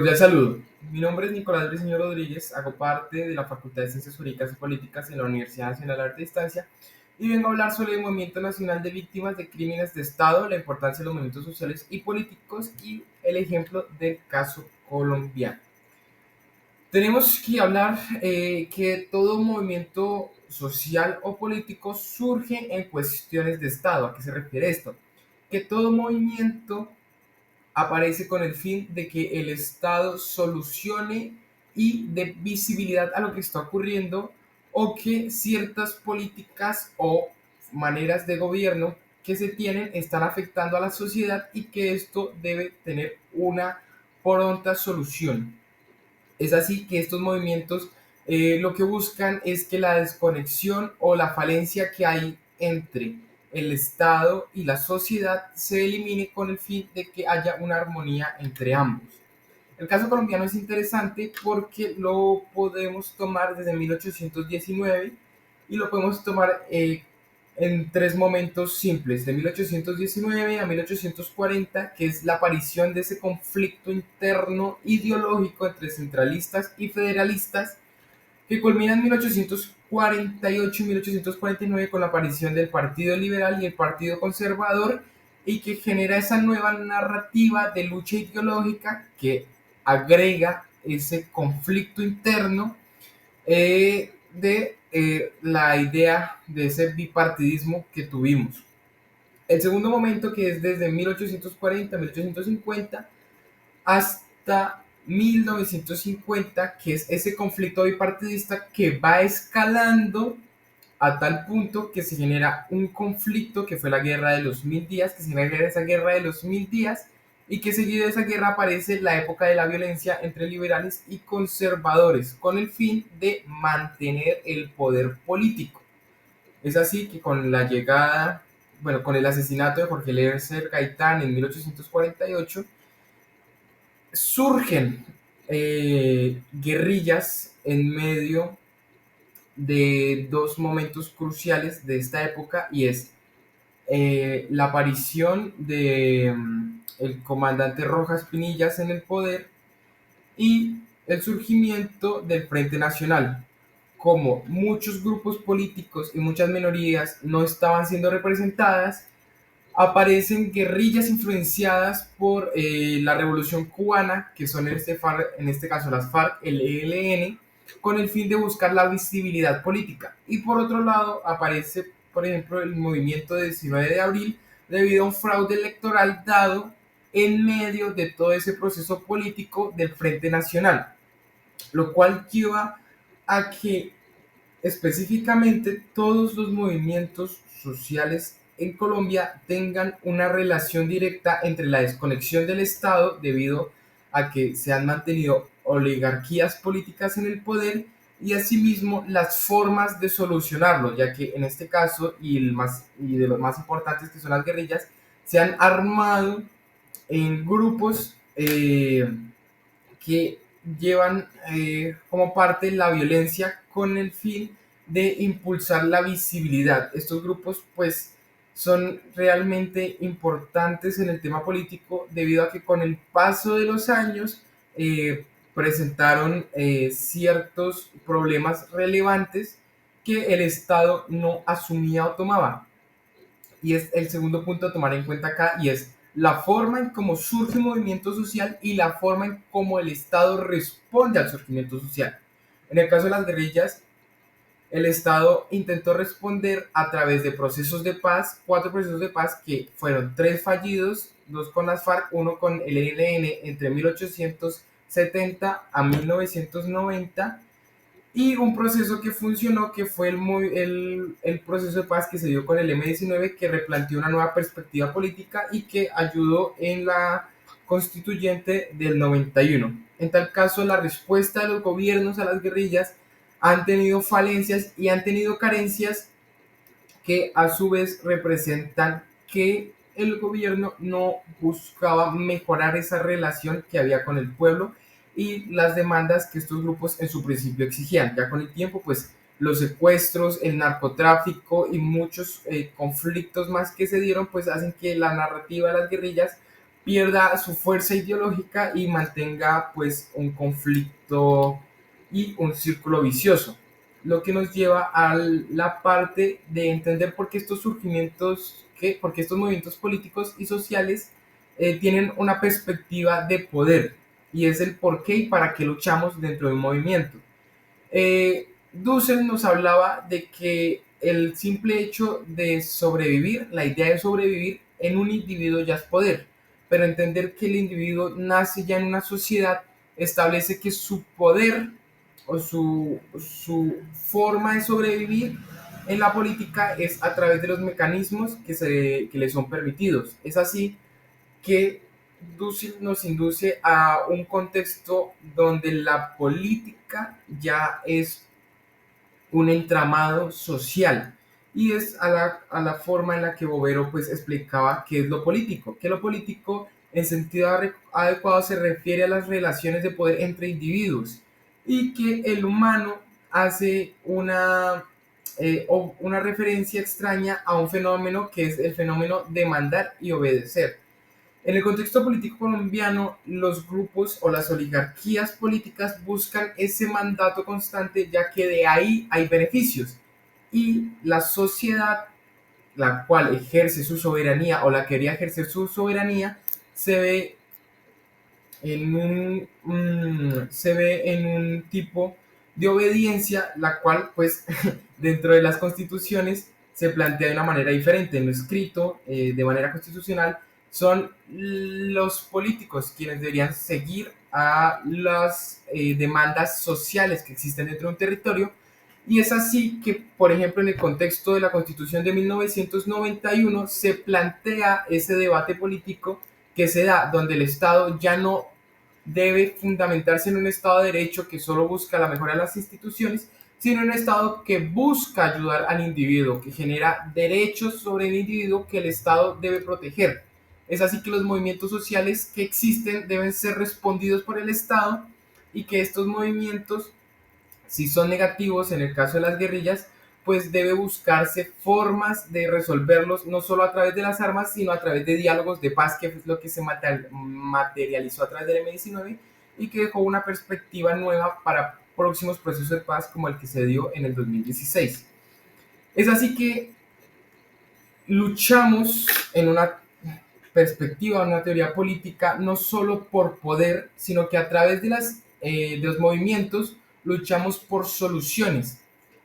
Cordial saludo. Mi nombre es Nicolás Briceño Rodríguez, hago parte de la Facultad de Ciencias Jurídicas y Políticas en la Universidad Nacional de Arte y Distancia y vengo a hablar sobre el Movimiento Nacional de Víctimas de Crímenes de Estado, la importancia de los movimientos sociales y políticos y el ejemplo del caso colombiano. Tenemos que hablar que todo movimiento social o político surge en cuestiones de Estado. ¿A qué se refiere esto? Que todo movimiento aparece con el fin de que el Estado solucione y dé visibilidad a lo que está ocurriendo o que ciertas políticas o maneras de gobierno que se tienen están afectando a la sociedad y que esto debe tener una pronta solución. Es así que estos movimientos lo que buscan es que la desconexión o la falencia que hay entre el Estado y la sociedad se elimine con el fin de que haya una armonía entre ambos. El caso colombiano es interesante porque lo podemos tomar desde 1819 y lo podemos tomar en tres momentos simples, de 1819 a 1840, que es la aparición de ese conflicto interno ideológico entre centralistas y federalistas, que culmina en 1848 y 1849 con la aparición del Partido Liberal y el Partido Conservador y que genera esa nueva narrativa de lucha ideológica que agrega ese conflicto interno de la idea de ese bipartidismo que tuvimos. El segundo momento, que es desde 1840 a 1850 hasta 1950, que es ese conflicto bipartidista que va escalando a tal punto que se genera un conflicto que fue la guerra de los 1000 días, que se genera esa guerra de los 1000 días y que seguido de esa guerra aparece la época de la violencia entre liberales y conservadores con el fin de mantener el poder político. Es así que con la llegada, bueno, con el asesinato de Jorge Eliezer Gaitán en 1848, surgen guerrillas en medio de dos momentos cruciales de esta época y es la aparición de el comandante Rojas Pinillas en el poder y el surgimiento del Frente Nacional. Como muchos grupos políticos y muchas minorías no estaban siendo representadas, aparecen guerrillas influenciadas por la Revolución Cubana, que son en este caso las FARC, el ELN, con el fin de buscar la visibilidad política. Y por otro lado aparece, por ejemplo, el movimiento de 19 de abril, debido a un fraude electoral dado en medio de todo ese proceso político del Frente Nacional, lo cual lleva a que específicamente todos los movimientos sociales en Colombia tengan una relación directa entre la desconexión del Estado debido a que se han mantenido oligarquías políticas en el poder y asimismo las formas de solucionarlo, ya que en este caso y de los más importantes, que son las guerrillas, se han armado en grupos que llevan como parte la violencia con el fin de impulsar la visibilidad. Estos grupos pues son realmente importantes en el tema político debido a que con el paso de los años presentaron ciertos problemas relevantes que el Estado no asumía o tomaba. Y es el segundo punto a tomar en cuenta acá, y es la forma en cómo surge un movimiento social y la forma en cómo el Estado responde al surgimiento social. En el caso de las guerrillas, el Estado intentó responder a través de procesos de paz, 4 procesos de paz que fueron 3 fallidos, 2 con las FARC, uno con el ELN entre 1870 a 1990, y un proceso que funcionó, que fue el proceso de paz que se dio con el M-19, que replanteó una nueva perspectiva política y que ayudó en la constituyente del 91. En tal caso, la respuesta de los gobiernos a las guerrillas han tenido falencias y han tenido carencias que a su vez representan que el gobierno no buscaba mejorar esa relación que había con el pueblo y las demandas que estos grupos en su principio exigían. Ya con el tiempo, pues los secuestros, el narcotráfico y muchos conflictos más que se dieron, pues hacen que la narrativa de las guerrillas pierda su fuerza ideológica y mantenga pues un conflicto y un círculo vicioso, lo que nos lleva a la parte de entender por qué estos surgimientos, porque estos movimientos políticos y sociales tienen una perspectiva de poder, y es el por qué y para qué luchamos dentro de un movimiento. Dussel nos hablaba de que el simple hecho de sobrevivir, la idea de sobrevivir en un individuo ya es poder, pero entender que el individuo nace ya en una sociedad establece que su poder o su forma de sobrevivir en la política es a través de los mecanismos que le son permitidos. Es así que Dussel nos induce a un contexto donde la política ya es un entramado social, y es a la forma en la que Bovero pues explicaba qué es lo político, que lo político en sentido adecuado se refiere a las relaciones de poder entre individuos, y que el humano hace una referencia extraña a un fenómeno que es el fenómeno de mandar y obedecer. En el contexto político colombiano, los grupos o las oligarquías políticas buscan ese mandato constante, ya que de ahí hay beneficios, y la sociedad, la cual ejerce su soberanía o la quería ejercer su soberanía, se ve se ve en un tipo de obediencia, la cual pues dentro de las constituciones se plantea de una manera diferente. En lo escrito, de manera constitucional, son los políticos quienes deberían seguir a las demandas sociales que existen dentro de un territorio, y es así que, por ejemplo, en el contexto de la Constitución de 1991 se plantea ese debate político que se da donde el Estado ya no debe fundamentarse en un Estado de Derecho que solo busca la mejora de las instituciones, sino en un Estado que busca ayudar al individuo, que genera derechos sobre el individuo que el Estado debe proteger. Es así que los movimientos sociales que existen deben ser respondidos por el Estado, y que estos movimientos, si son negativos en el caso de las guerrillas, pues debe buscarse formas de resolverlos no solo a través de las armas, sino a través de diálogos de paz, que es lo que se materializó a través del M-19 y que dejó una perspectiva nueva para próximos procesos de paz como el que se dio en el 2016. Es así que luchamos en una perspectiva, una teoría política, no solo por poder, sino que a través de los movimientos luchamos por soluciones.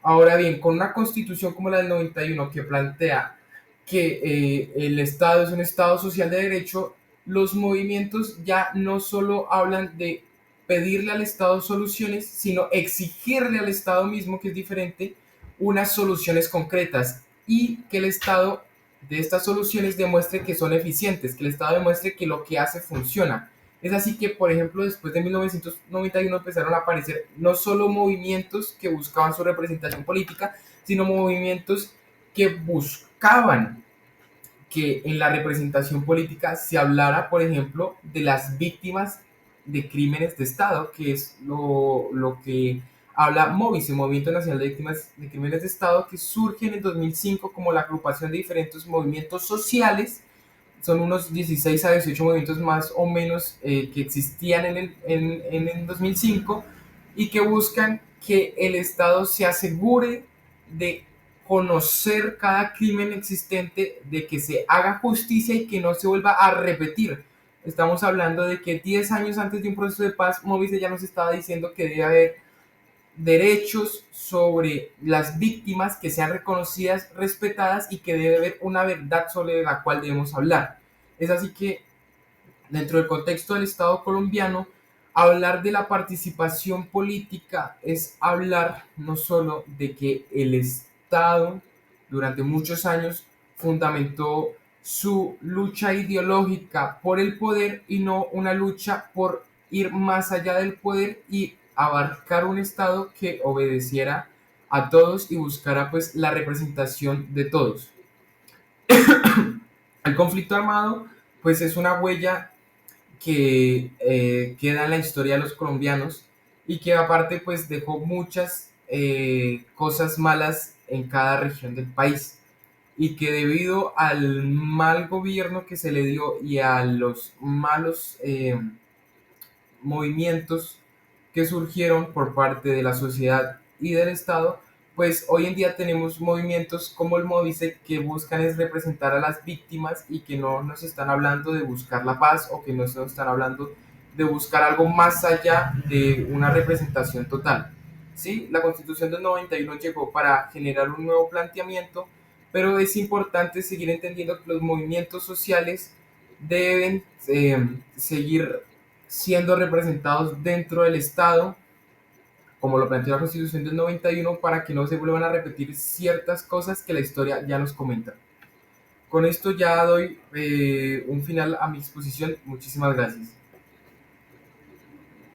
Ahora bien, con una constitución como la del 91 que plantea que el Estado es un Estado social de derecho, los movimientos ya no solo hablan de pedirle al Estado soluciones, sino exigirle al Estado mismo, que es diferente, unas soluciones concretas, y que el Estado de estas soluciones demuestre que son eficientes, que el Estado demuestre que lo que hace funciona. Es así que, por ejemplo, después de 1991 empezaron a aparecer no solo movimientos que buscaban su representación política, sino movimientos que buscaban que en la representación política se hablara, por ejemplo, de las víctimas de crímenes de Estado, que es lo que habla MOVIS, el Movimiento Nacional de Víctimas de Crímenes de Estado, que surge en el 2005 como la agrupación de diferentes movimientos sociales. Son unos 16 a 18 movimientos más o menos que existían en el 2005, y que buscan que el Estado se asegure de conocer cada crimen existente, de que se haga justicia y que no se vuelva a repetir. Estamos hablando de que 10 años antes de un proceso de paz, Movice ya nos estaba diciendo que debe haber derechos sobre las víctimas que sean reconocidas, respetadas, y que debe haber una verdad sobre la cual debemos hablar. Es así que dentro del contexto del Estado colombiano, hablar de la participación política es hablar no solo de que el Estado durante muchos años fundamentó su lucha ideológica por el poder, y no una lucha por ir más allá del poder y abarcar un Estado que obedeciera a todos y buscara pues la representación de todos. El conflicto armado pues es una huella que queda en la historia de los colombianos, y que aparte pues dejó muchas cosas malas en cada región del país. y que debido al mal gobierno que se le dio y a los malos movimientos que surgieron por parte de la sociedad y del Estado, pues hoy en día tenemos movimientos como el Movise que buscan es representar a las víctimas y que no nos están hablando de buscar la paz o que no nos están hablando de buscar algo más allá de una representación total. Sí, la Constitución del 91 llegó para generar un nuevo planteamiento, pero es importante seguir entendiendo que los movimientos sociales deben seguir siendo representados dentro del Estado, como lo planteó la Constitución del 91, para que no se vuelvan a repetir ciertas cosas que la historia ya nos comenta. Con esto ya doy un final a mi exposición. Muchísimas gracias.